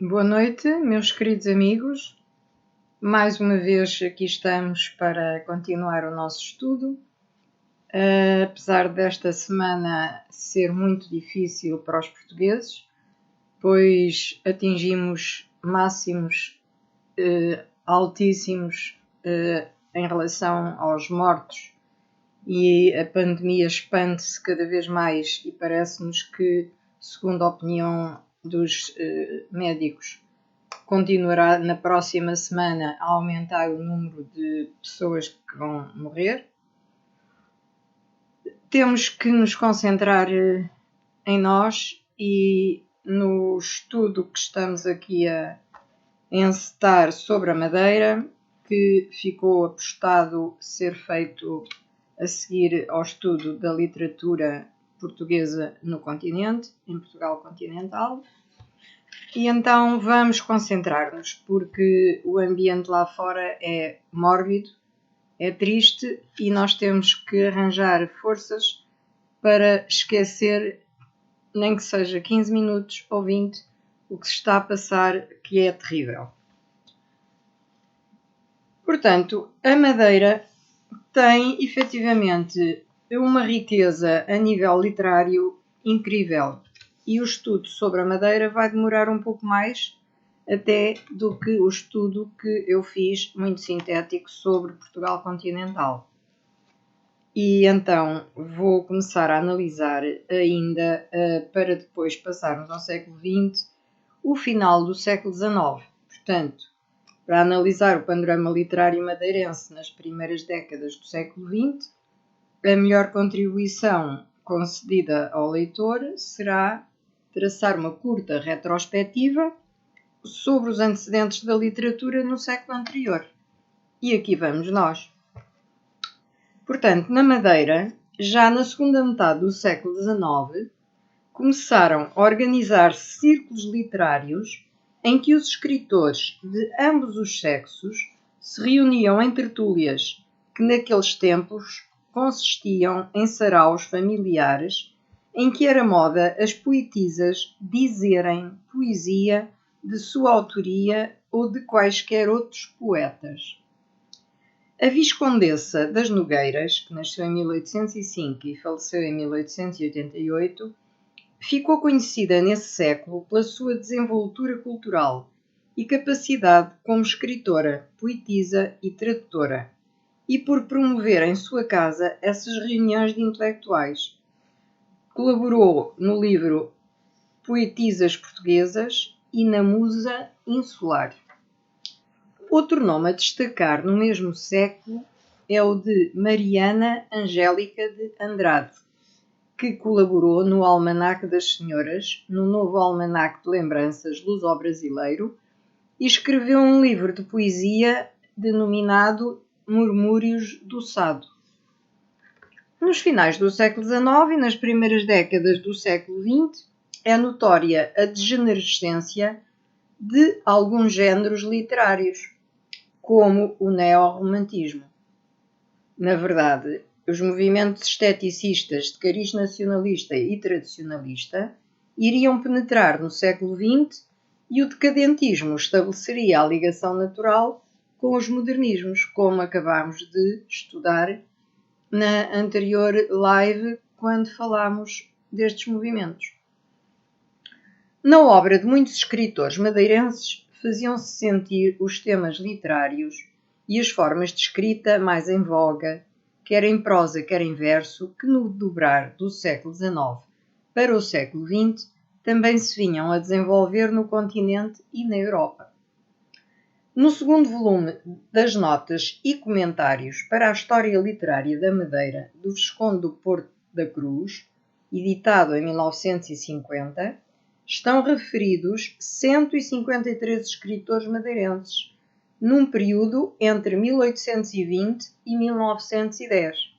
Boa noite, meus queridos amigos. Mais uma vez aqui estamos para continuar o nosso estudo. Apesar desta semana ser muito difícil para os portugueses, pois atingimos máximos altíssimos em relação aos mortos e a pandemia expande-se cada vez mais e parece-nos que, segundo a opinião dos médicos, continuará na próxima semana a aumentar o número de pessoas que vão morrer. Temos que nos concentrar em nós e no estudo que estamos aqui a encetar sobre a Madeira, que ficou apostado ser feito a seguir ao estudo da literatura portuguesa no continente, em Portugal continental. E então vamos concentrar-nos, porque o ambiente lá fora é mórbido, é triste e nós temos que arranjar forças para esquecer, nem que seja 15 minutos ou 20, o que se está a passar, que é terrível. Portanto, a Madeira tem efetivamente uma riqueza a nível literário incrível. E o estudo sobre a Madeira vai demorar um pouco mais até do que o estudo que eu fiz, muito sintético, sobre Portugal continental. E então vou começar a analisar ainda, para depois passarmos ao século XX, o final do século XIX. Portanto, para analisar o panorama literário madeirense nas primeiras décadas do século XX, a melhor contribuição concedida ao leitor será traçar uma curta retrospectiva sobre os antecedentes da literatura no século anterior. E aqui vamos nós. Portanto, na Madeira, já na segunda metade do século XIX, começaram a organizar-se círculos literários em que os escritores de ambos os sexos se reuniam em tertúlias que naqueles tempos consistiam em saraus familiares em que era moda as poetisas dizerem poesia de sua autoria ou de quaisquer outros poetas. A Viscondessa das Nogueiras, que nasceu em 1805 e faleceu em 1888, ficou conhecida nesse século pela sua desenvoltura cultural e capacidade como escritora, poetisa e tradutora, e por promover em sua casa essas reuniões de intelectuais. Colaborou no livro Poetisas Portuguesas e na Musa Insular. Outro nome a destacar no mesmo século é o de Mariana Angélica de Andrade, que colaborou no Almanaque das Senhoras, no novo Almanaque de Lembranças Luso-Brasileiro, e escreveu um livro de poesia denominado Murmúrios do Sado. Nos finais do século XIX e nas primeiras décadas do século XX, é notória a degenerescência de alguns géneros literários, como o neorromantismo. Na verdade, os movimentos esteticistas de cariz nacionalista e tradicionalista iriam penetrar no século XX e o decadentismo estabeleceria a ligação natural com os modernismos, como acabámos de estudar na anterior live, quando falámos destes movimentos. Na obra de muitos escritores madeirenses faziam-se sentir os temas literários e as formas de escrita mais em voga, quer em prosa, quer em verso, que no dobrar do século XIX para o século XX também se vinham a desenvolver no continente e na Europa. No segundo volume das notas e comentários para a História Literária da Madeira do Visconde do Porto da Cruz, editado em 1950, estão referidos 153 escritores madeirenses, num período entre 1820 e 1910.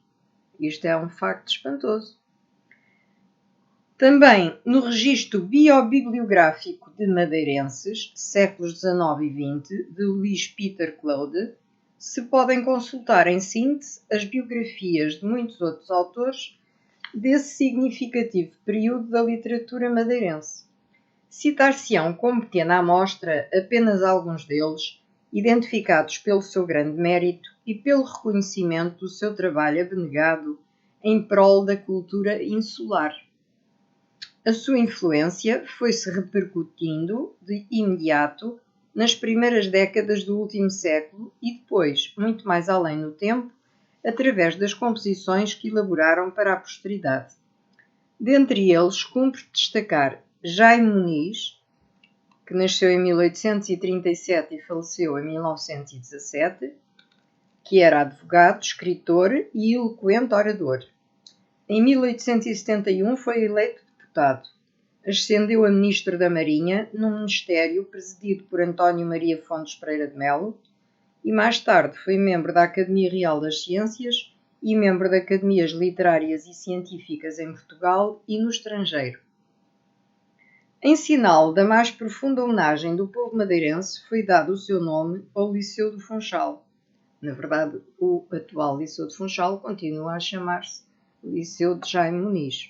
Isto é um facto espantoso. Também no registro biobibliográfico de madeirenses, séculos XIX e XX, de Luís Peter Claude, se podem consultar em síntese as biografias de muitos outros autores desse significativo período da literatura madeirense. Citar-se-ão como pequena amostra apenas alguns deles, identificados pelo seu grande mérito e pelo reconhecimento do seu trabalho abnegado em prol da cultura insular. A sua influência foi-se repercutindo de imediato nas primeiras décadas do último século e depois, muito mais além no tempo, através das composições que elaboraram para a posteridade. Dentre eles, cumpre destacar Jaime Muniz, que nasceu em 1837 e faleceu em 1917, que era advogado, escritor e eloquente orador. Em 1871 foi eleito deputado. Ascendeu a ministro da Marinha num ministério presidido por António Maria Fontes Pereira de Melo e mais tarde foi membro da Academia Real das Ciências e membro de academias literárias e científicas em Portugal e no estrangeiro. Em sinal da mais profunda homenagem do povo madeirense, foi dado o seu nome ao Liceu do Funchal. Na verdade, o atual Liceu de Funchal continua a chamar-se Liceu de Jaime Muniz.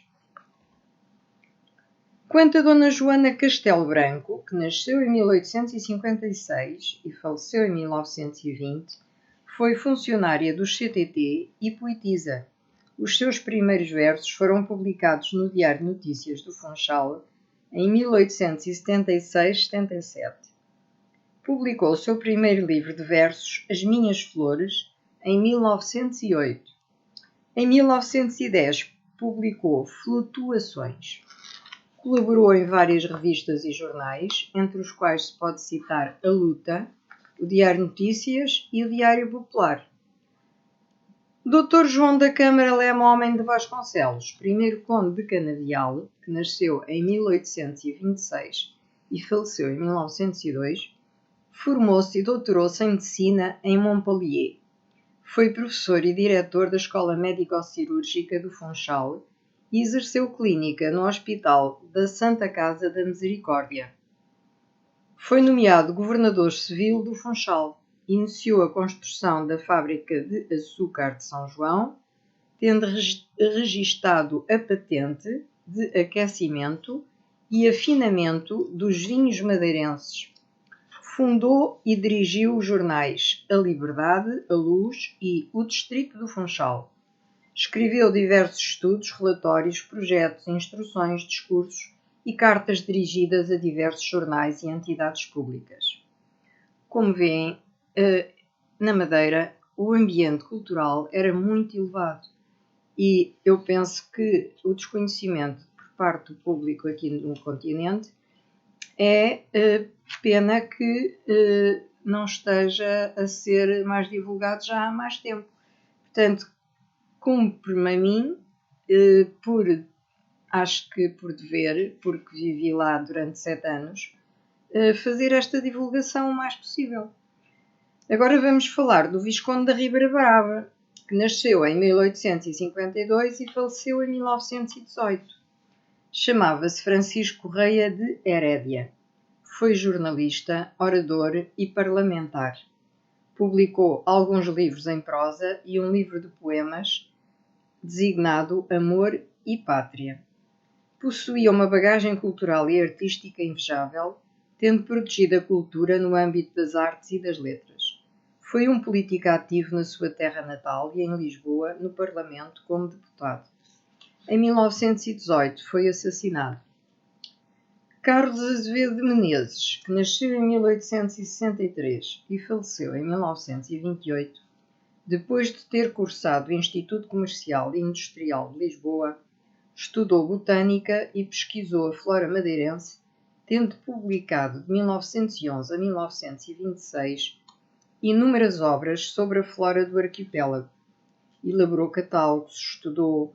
Quanto a Dona Joana Castelo Branco, que nasceu em 1856 e faleceu em 1920, foi funcionária do CTT e poetisa. Os seus primeiros versos foram publicados no Diário Notícias do Funchal em 1876-77. Publicou o seu primeiro livro de versos, As Minhas Flores, em 1908. Em 1910, publicou Flutuações. Colaborou em várias revistas e jornais, entre os quais se pode citar A Luta, o Diário Notícias e o Diário Popular. Dr. João da Câmara Lema Homem de Vasconcelos, primeiro conde de Canavial, que nasceu em 1826 e faleceu em 1902, formou-se e doutorou-se em Medicina em Montpellier. Foi professor e diretor da Escola Médico-Cirúrgica do Funchal e exerceu clínica no Hospital da Santa Casa da Misericórdia. Foi nomeado governador civil do Funchal. Iniciou a construção da fábrica de açúcar de São João, tendo registado a patente de aquecimento e afinamento dos vinhos madeirenses. Fundou e dirigiu os jornais A Liberdade, A Luz e O Distrito do Funchal. Escreveu diversos estudos, relatórios, projetos, instruções, discursos e cartas dirigidas a diversos jornais e entidades públicas. Como veem, na Madeira, o ambiente cultural era muito elevado e eu penso que o desconhecimento por parte do público aqui no continente é pena que não esteja a ser mais divulgado já há mais tempo. Portanto, cumpre-me a mim, acho que por dever, porque vivi lá durante 7 anos, fazer esta divulgação o mais possível. Agora vamos falar do Visconde da Ribeira Brava, que nasceu em 1852 e faleceu em 1918. Chamava-se Francisco Correia de Herédia. Foi jornalista, orador e parlamentar. Publicou alguns livros em prosa e um livro de poemas designado Amor e Pátria. Possuía uma bagagem cultural e artística invejável, tendo protegido a cultura no âmbito das artes e das letras. Foi um político ativo na sua terra natal e em Lisboa, no Parlamento, como deputado. Em 1918 foi assassinado. Carlos Azevedo de Menezes, que nasceu em 1863 e faleceu em 1928, depois de ter cursado o Instituto Comercial e Industrial de Lisboa, estudou botânica e pesquisou a flora madeirense, tendo publicado de 1911 a 1926 inúmeras obras sobre a flora do arquipélago. Elaborou catálogos, estudou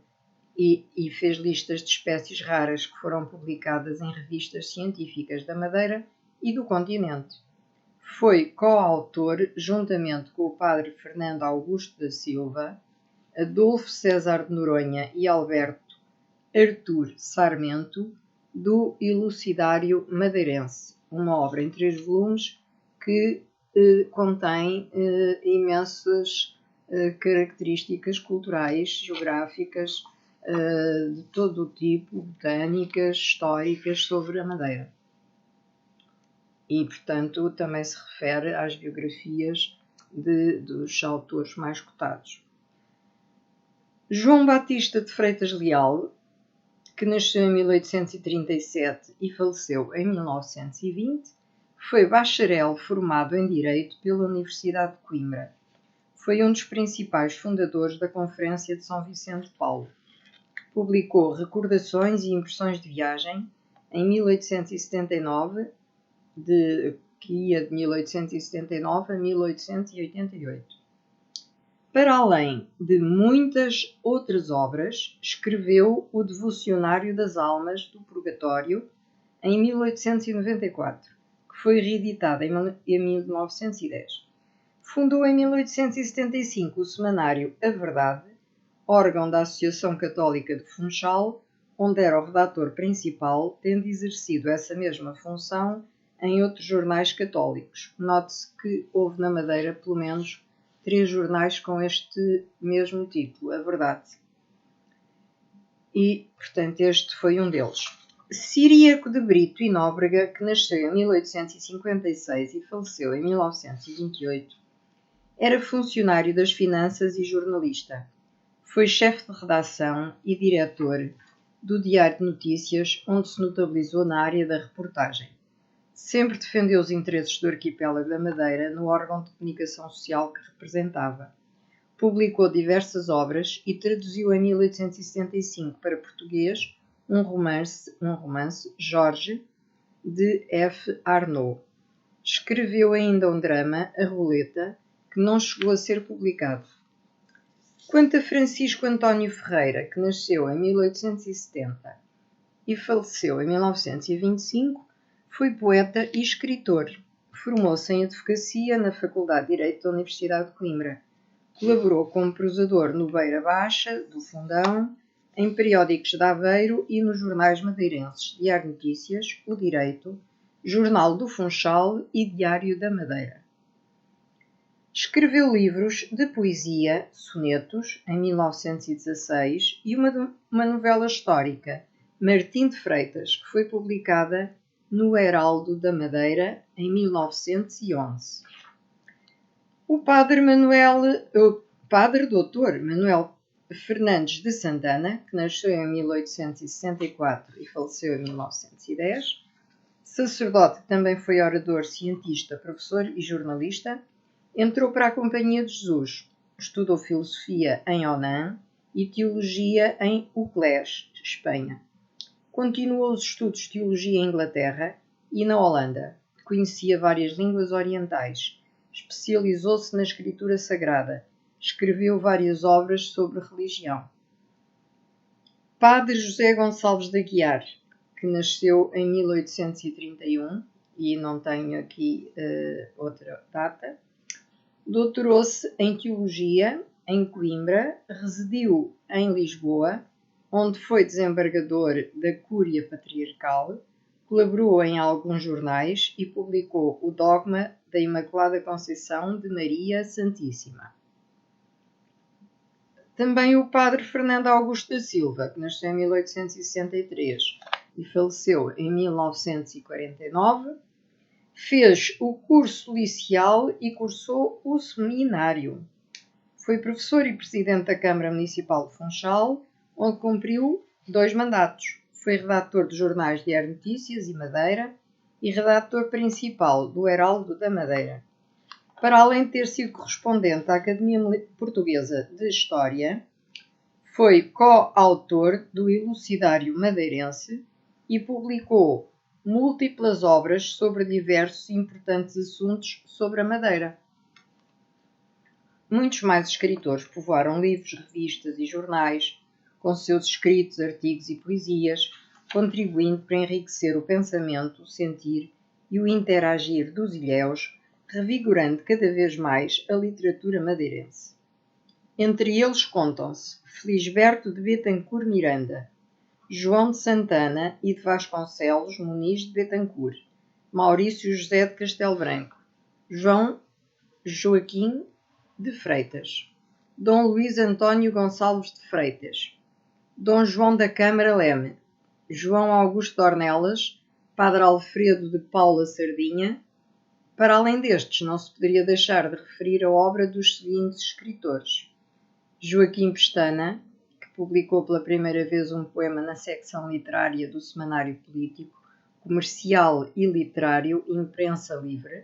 e fez listas de espécies raras que foram publicadas em revistas científicas da Madeira e do continente. Foi coautor, juntamente com o padre Fernando Augusto da Silva, Adolfo César de Noronha e Alberto Artur Sarmento, do Elucidário Madeirense, uma obra em 3 volumes que contém imensas características culturais, geográficas, de todo o tipo, botânicas, históricas, sobre a Madeira. e, portanto, também se refere às biografias dos autores mais cotados. João Batista de Freitas Leal, que nasceu em 1837 e faleceu em 1920, foi bacharel formado em Direito pela Universidade de Coimbra. Foi um dos principais fundadores da Conferência de São Vicente de Paulo. Publicou Recordações e Impressões de Viagem em 1879, que ia de 1879 a 1888. Para além de muitas outras obras, escreveu o Devocionário das Almas do Purgatório em 1894, que foi reeditado em 1910. Fundou em 1875 o semanário A Verdade, órgão da Associação Católica de Funchal, onde era o redator principal, tendo exercido essa mesma função em outros jornais católicos. Note-se que houve na Madeira pelo menos 3 jornais com este mesmo título, A Verdade. E, portanto, este foi um deles. Ciríaco de Brito e Nóbrega, que nasceu em 1856 e faleceu em 1928, era funcionário das finanças e jornalista. Foi chefe de redação e diretor do Diário de Notícias, onde se notabilizou na área da reportagem. Sempre defendeu os interesses do arquipélago da Madeira no órgão de comunicação social que representava. Publicou diversas obras e traduziu em 1875 para português um romance, Jorge, de F. Arnaud. Escreveu ainda um drama, A Roleta, que não chegou a ser publicado. Quanto a Francisco António Ferreira, que nasceu em 1870 e faleceu em 1925, foi poeta e escritor. Formou-se em advocacia na Faculdade de Direito da Universidade de Coimbra. Colaborou como prosador no Beira Baixa, do Fundão, em periódicos de Aveiro e nos jornais madeirenses Diário de Notícias, O Direito, Jornal do Funchal e Diário da Madeira. Escreveu livros de poesia, sonetos, em 1916, e uma novela histórica, Martim de Freitas, que foi publicada no Heraldo da Madeira em 1911. O padre Dr. Manuel Fernandes de Santana, que nasceu em 1864 e faleceu em 1910, sacerdote que também foi orador, cientista, professor e jornalista, entrou para a Companhia de Jesus, estudou filosofia em Onan e teologia em Uclés, Espanha. Continuou os estudos de teologia em Inglaterra e na Holanda. Conhecia várias línguas orientais. Especializou-se na escritura sagrada. Escreveu várias obras sobre religião. Padre José Gonçalves de Aguiar, que nasceu em 1831, e não tenho aqui outra data, doutorou-se em teologia em Coimbra, residiu em Lisboa, onde foi desembargador da Cúria Patriarcal, colaborou em alguns jornais e publicou o Dogma da Imaculada Conceição de Maria Santíssima. Também o padre Fernando Augusto da Silva, que nasceu em 1863 e faleceu em 1949, fez o curso licial e cursou o seminário. Foi professor e presidente da Câmara Municipal de Funchal, onde cumpriu 2 mandatos. Foi redator dos jornais Diário de Notícias e Madeira e redator principal do Heraldo da Madeira. Para além de ter sido correspondente à Academia Portuguesa de História, foi coautor do Elucidário Madeirense e publicou múltiplas obras sobre diversos e importantes assuntos sobre a Madeira. Muitos mais escritores povoaram livros, revistas e jornais com seus escritos, artigos e poesias, contribuindo para enriquecer o pensamento, o sentir e o interagir dos ilhéus, revigorando cada vez mais a literatura madeirense. Entre eles contam-se Felisberto de Betancourt Miranda, João de Santana e de Vasconcelos Muniz de Betancourt, Maurício José de Castelo Branco, João Joaquim de Freitas, Dom Luís António Gonçalves de Freitas, Dom João da Câmara Leme, João Augusto de Ornelas, Padre Alfredo de Paula Sardinha. Para além destes, não se poderia deixar de referir a obra dos seguintes escritores: Joaquim Pestana, que publicou pela primeira vez um poema na secção literária do Semanário Político, Comercial e Literário, Imprensa Livre.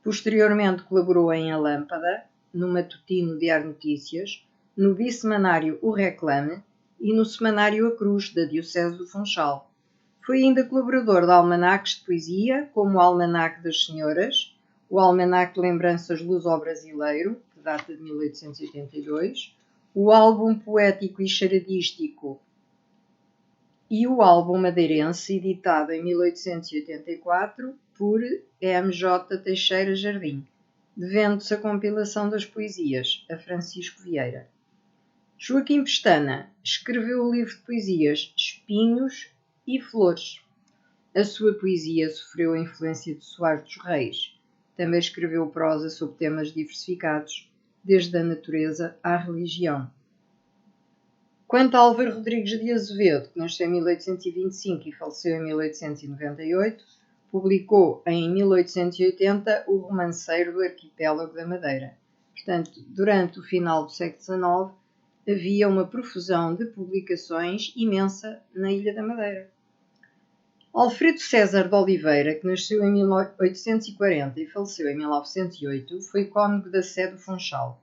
Posteriormente colaborou em A Lâmpada, no matutino Diário Notícias, no bissemanário O Reclame e no semanário A Cruz, da Diocese do Funchal. Foi ainda colaborador de almanaques de poesia, como o Almanaque das Senhoras, o Almanaque de Lembranças Luso-Brasileiro, que data de 1882, o Álbum Poético e Charadístico e o Álbum Madeirense, editado em 1884 por M.J. Teixeira Jardim, devendo-se a compilação das poesias a Francisco Vieira. Joaquim Pestana escreveu o livro de poesias Espinhos e Flores. A sua poesia sofreu a influência de Soares dos Reis. Também escreveu prosa sobre temas diversificados, desde a natureza à religião. Quanto a Álvaro Rodrigues de Azevedo, que nasceu em 1825 e faleceu em 1898, publicou em 1880 o Romanceiro do Arquipélago da Madeira. Portanto, durante o final do século XIX, havia uma profusão de publicações imensa na Ilha da Madeira. Alfredo César de Oliveira, que nasceu em 1840 e faleceu em 1908, foi cônego da Sé do Funchal.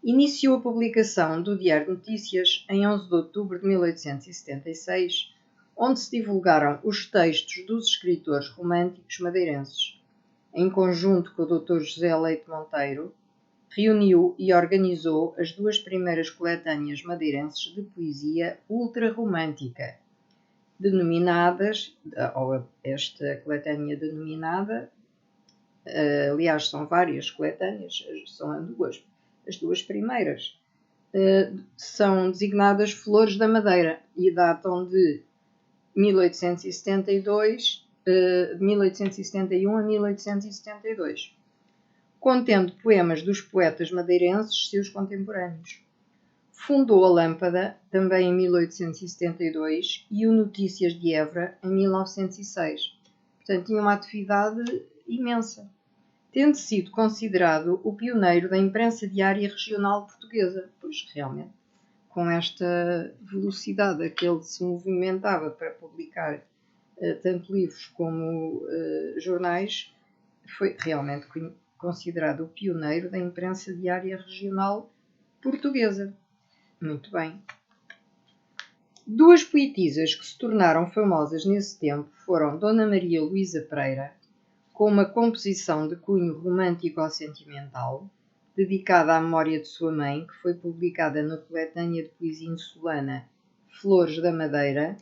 Iniciou a publicação do Diário Notícias em 11 de outubro de 1876, onde se divulgaram os textos dos escritores românticos madeirenses. Em conjunto com o Dr. José Leite Monteiro, reuniu e organizou as duas primeiras coletâneas madeirenses de poesia ultrarromântica, denominadas, ou esta coletânea denominada, aliás, são várias coletâneas, são as duas primeiras, são designadas Flores da Madeira e datam de 1871 a 1872, contendo poemas dos poetas madeirenses seus contemporâneos. Fundou a Lâmpada, também em 1872, e o Notícias de Évora, em 1906. Portanto, tinha uma atividade imensa, tendo sido considerado o pioneiro da imprensa diária regional portuguesa, pois realmente, com esta velocidade a que ele se movimentava para publicar tanto livros como jornais, foi realmente considerado o pioneiro da imprensa diária regional portuguesa. Muito bem. Duas poetisas que se tornaram famosas nesse tempo foram Dona Maria Luísa Pereira, com uma composição de cunho romântico ou sentimental, dedicada à memória de sua mãe, que foi publicada na coletânea de poesia insulana Flores da Madeira,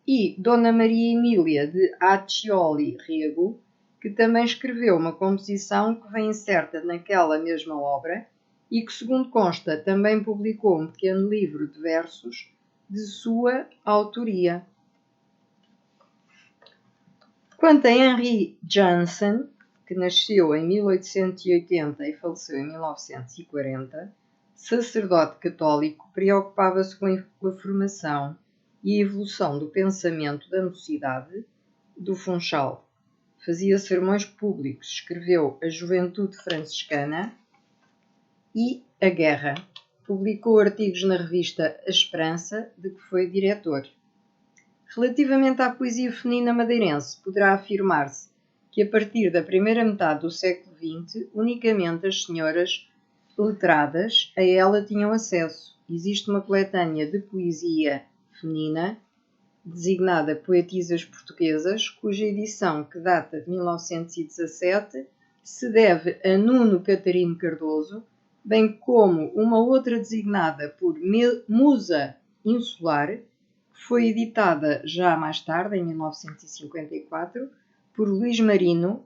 e Dona Maria Emília de Accioli Rego, que também escreveu uma composição que vem inserta naquela mesma obra e que, segundo consta, também publicou um pequeno livro de versos de sua autoria. Quanto a Henry Jansen, que nasceu em 1880 e faleceu em 1940, sacerdote católico, preocupava-se com a formação e a evolução do pensamento da mocidade do Funchal. Fazia sermões públicos, escreveu A Juventude Franciscana e A Guerra. Publicou artigos na revista A Esperança, de que foi diretor. Relativamente à poesia feminina madeirense, poderá afirmar-se que a partir da primeira metade do século XX, unicamente as senhoras letradas a ela tinham acesso. Existe uma coletânea de poesia feminina, designada Poetisas Portuguesas, cuja edição, que data de 1917, se deve a Nuno Catarino Cardoso, bem como uma outra designada por Musa Insular, que foi editada já mais tarde, em 1954, por Luís Marino,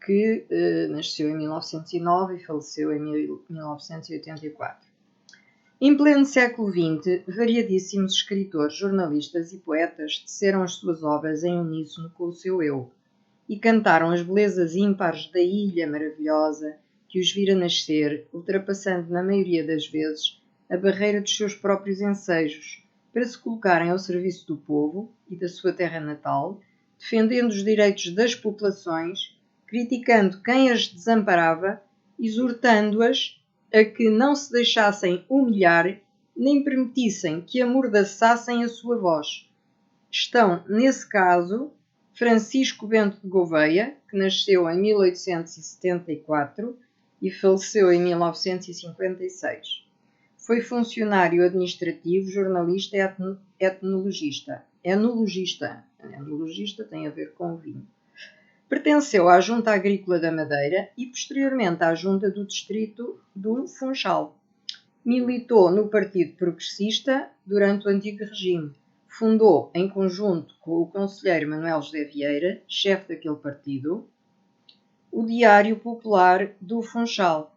que nasceu em 1909 e faleceu em 1984. Em pleno século XX, variadíssimos escritores, jornalistas e poetas teceram as suas obras em uníssono com o seu eu e cantaram as belezas ímpares da ilha maravilhosa que os vira nascer, ultrapassando na maioria das vezes a barreira dos seus próprios ensejos, para se colocarem ao serviço do povo e da sua terra natal, defendendo os direitos das populações, criticando quem as desamparava, exortando-as a que não se deixassem humilhar, nem permitissem que amordaçassem a sua voz. Estão, nesse caso, Francisco Bento de Gouveia, que nasceu em 1874 e faleceu em 1956. Foi funcionário administrativo, jornalista e etnologista. Enologista tem a ver com vinho. Pertenceu à Junta Agrícola da Madeira e posteriormente à Junta do Distrito do Funchal. Militou no Partido Progressista durante o antigo regime. Fundou, em conjunto com o conselheiro Manuel José Vieira, chefe daquele partido, o Diário Popular do Funchal.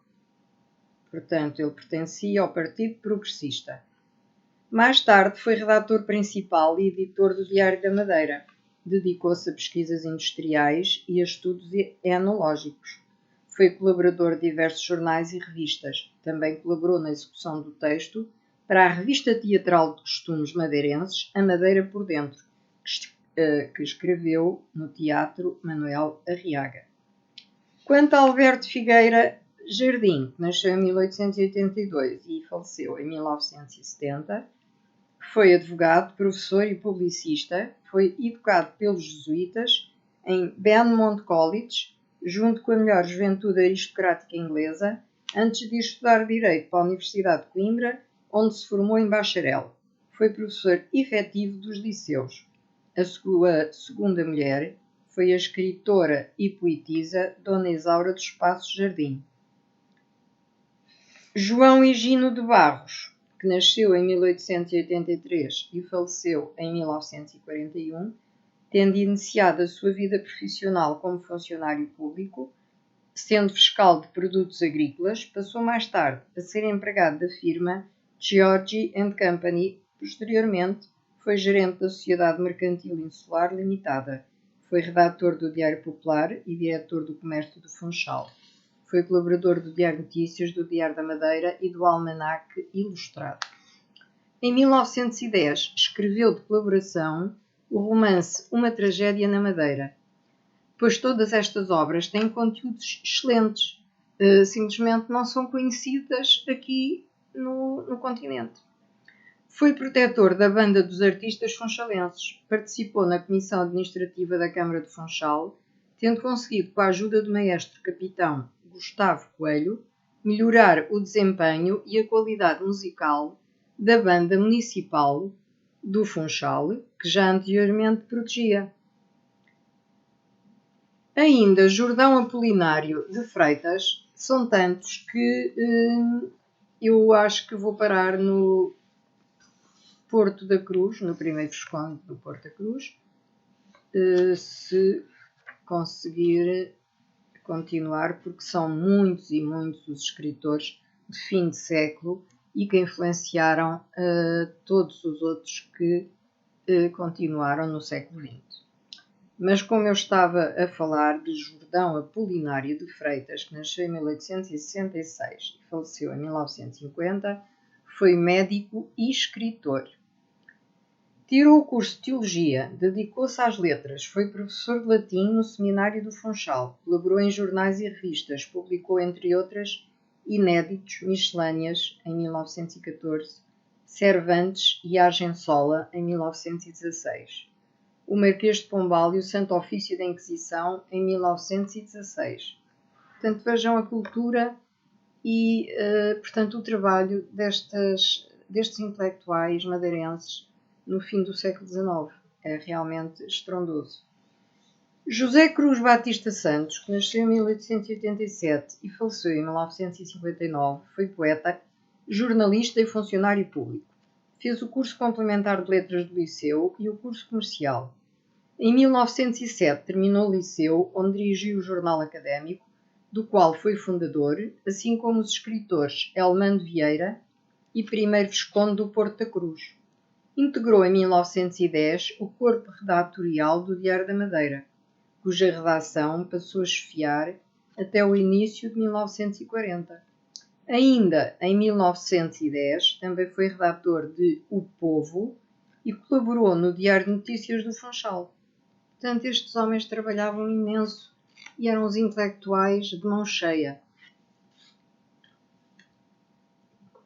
Portanto, ele pertencia ao Partido Progressista. Mais tarde foi redator principal e editor do Diário da Madeira. Dedicou-se a pesquisas industriais e a estudos enológicos. Foi colaborador de diversos jornais e revistas. Também colaborou na execução do texto para a revista teatral de costumes madeirenses A Madeira por Dentro, que escreveu no Teatro Manuel Arriaga. Quanto a Alberto Figueira Jardim, que nasceu em 1882 e faleceu em 1970, foi advogado, professor e publicista, foi educado pelos jesuítas em Benmont College, junto com a melhor juventude aristocrática inglesa, antes de estudar Direito para a Universidade de Coimbra, onde se formou em bacharel. Foi professor efetivo dos liceus. A sua segunda mulher foi a escritora e poetisa Dona Isaura dos Passos Jardim. João Higino de Barros, que nasceu em 1883 e faleceu em 1941, tendo iniciado a sua vida profissional como funcionário público, sendo fiscal de produtos agrícolas, passou mais tarde a ser empregado da firma Georgi & Company. Posteriormente, foi gerente da Sociedade Mercantil Insular Limitada. Foi redator do Diário Popular e diretor do Comércio do Funchal. Foi colaborador do Diário Notícias, do Diário da Madeira e do Almanaque Ilustrado. Em 1910, escreveu de colaboração o romance Uma Tragédia na Madeira, pois todas estas obras têm conteúdos excelentes, simplesmente não são conhecidas aqui no continente. Foi protetor da Banda dos Artistas Funchalenses, participou na Comissão Administrativa da Câmara de Funchal, tendo conseguido, com a ajuda do maestro capitão Gustavo Coelho, melhorar o desempenho e a qualidade musical da Banda Municipal do Funchal, que já anteriormente protegia. Ainda Jordão Apolinário de Freitas, são tantos que eu acho que vou parar no Porto da Cruz, no primeiro Visconde do Porto da Cruz, se conseguir continuar, porque são muitos e muitos os escritores de fim de século e que influenciaram todos os outros que continuaram no século XX. Mas como eu estava a falar de Jordão Apolinário de Freitas, que nasceu em 1866 e faleceu em 1950, foi médico e escritor. Tirou o curso de Teologia, dedicou-se às letras, foi professor de latim no Seminário do Funchal, colaborou em jornais e revistas, publicou, entre outras, Inéditos, Miscelâneas, em 1914, Cervantes e Argensola, em 1916. O Marquês de Pombal e o Santo Ofício da Inquisição, em 1916. Portanto, vejam a cultura e, portanto, o trabalho destes intelectuais madeirenses no fim do século XIX. É realmente estrondoso. José Cruz Batista Santos, que nasceu em 1887 e faleceu em 1959, foi poeta, jornalista e funcionário público. Fez o curso complementar de letras do Liceu e o curso comercial. Em 1907 terminou o Liceu, onde dirigiu o jornal académico, do qual foi fundador, assim como os escritores Elmando Vieira e primeiro Visconde do Porto da Cruz. Integrou em 1910 o corpo redatorial do Diário da Madeira, cuja redação passou a chefiar até o início de 1940. Ainda em 1910 também foi redator de O Povo e colaborou no Diário de Notícias do Funchal. Portanto, estes homens trabalhavam imenso e eram os intelectuais de mão cheia,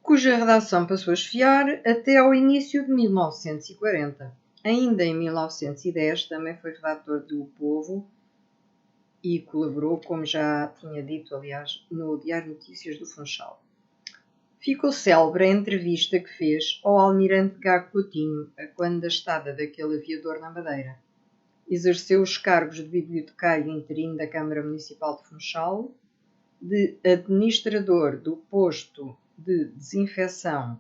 cuja redação passou a esfriar até ao início de 1940. Ainda em 1910 também foi redator do Povo e colaborou, como já tinha dito, aliás, no Diário de Notícias do Funchal. Ficou célebre a entrevista que fez ao almirante Gago Coutinho, a quando da estada daquele aviador na Madeira. Exerceu os cargos de bibliotecário interino da Câmara Municipal de Funchal, de administrador do posto de desinfecção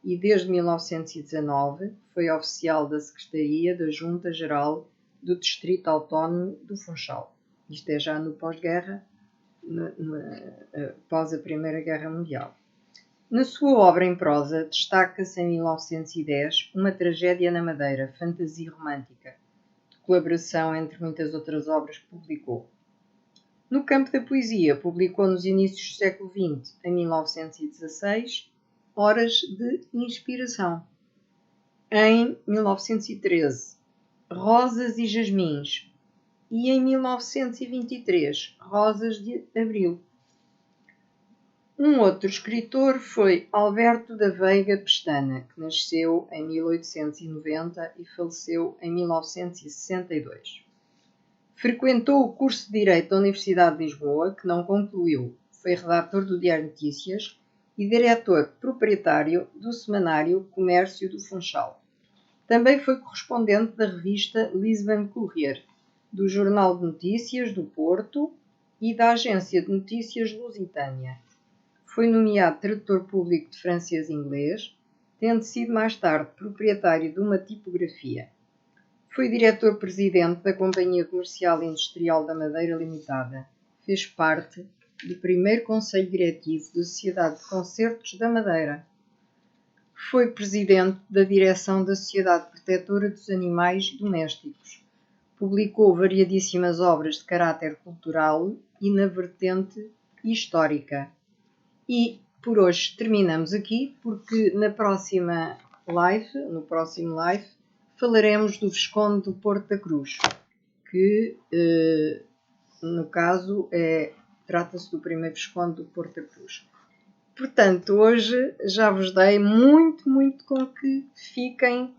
e desde 1919 foi oficial da Secretaria da Junta Geral do Distrito Autónomo do Funchal. Isto é já no pós-guerra, após a Primeira Guerra Mundial. Na sua obra em prosa destaca-se em 1910 Uma Tragédia na Madeira, fantasia romântica, de colaboração entre muitas outras obras que publicou. No campo da poesia, publicou nos inícios do século XX, em 1916, Horas de Inspiração. Em 1913, Rosas e Jasmins. E em 1923, Rosas de Abril. Um outro escritor foi Alberto da Veiga Pestana, que nasceu em 1890 e faleceu em 1962. Frequentou o curso de Direito da Universidade de Lisboa, que não concluiu. Foi redator do Diário de Notícias e diretor proprietário do semanário Comércio do Funchal. Também foi correspondente da revista Lisbon Courier, do Jornal de Notícias do Porto e da Agência de Notícias Lusitânia. Foi nomeado tradutor público de francês e inglês, tendo sido mais tarde proprietário de uma tipografia. Foi diretor-presidente da Companhia Comercial e Industrial da Madeira Limitada. Fez parte do primeiro Conselho Diretivo da Sociedade de Concertos da Madeira. Foi presidente da direção da Sociedade Protetora dos Animais Domésticos. Publicou variadíssimas obras de caráter cultural e na vertente histórica. E por hoje terminamos aqui, porque no próximo live, falaremos do Visconde do Porto da Cruz, que no caso trata-se do primeiro Visconde do Porto da Cruz. Portanto, hoje já vos dei muito com que fiquem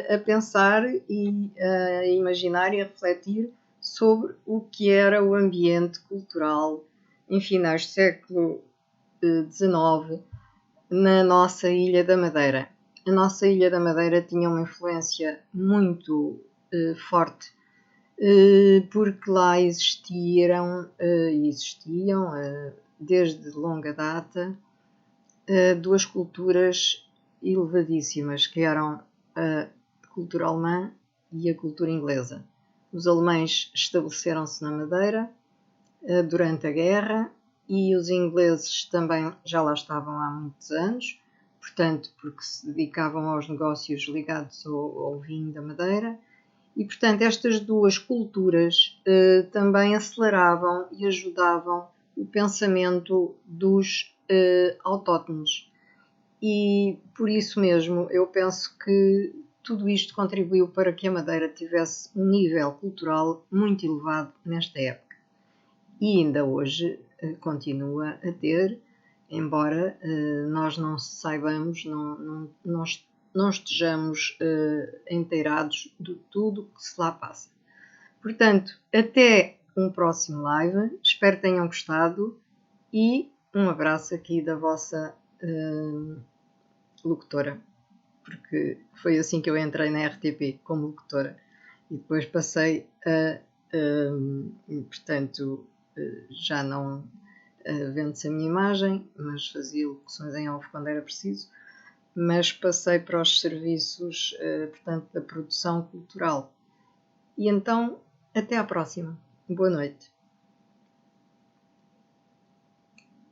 a pensar e a imaginar e a refletir sobre o que era o ambiente cultural em finais do século XIX na nossa Ilha da Madeira. A nossa Ilha da Madeira tinha uma influência muito forte, porque lá existiam desde longa data duas culturas elevadíssimas, que eram a cultura alemã e a cultura inglesa. Os alemães estabeleceram-se na Madeira durante a guerra e os ingleses também já lá estavam há muitos anos, portanto, porque se dedicavam aos negócios ligados ao vinho da Madeira. E, portanto, estas duas culturas também aceleravam e ajudavam o pensamento dos autóctones. E, por isso mesmo, eu penso que tudo isto contribuiu para que a Madeira tivesse um nível cultural muito elevado nesta época. E ainda hoje continua a ter, embora nós não saibamos, não estejamos inteirados de tudo que se lá passa. Portanto, até um próximo live, espero que tenham gostado e um abraço aqui da vossa locutora, porque foi assim que eu entrei na RTP, como locutora, e depois passei a, portanto, já não vendo-se a minha imagem, mas fazia locuções em off quando era preciso, mas passei para os serviços, portanto, da produção cultural. E então, até à próxima. Boa noite.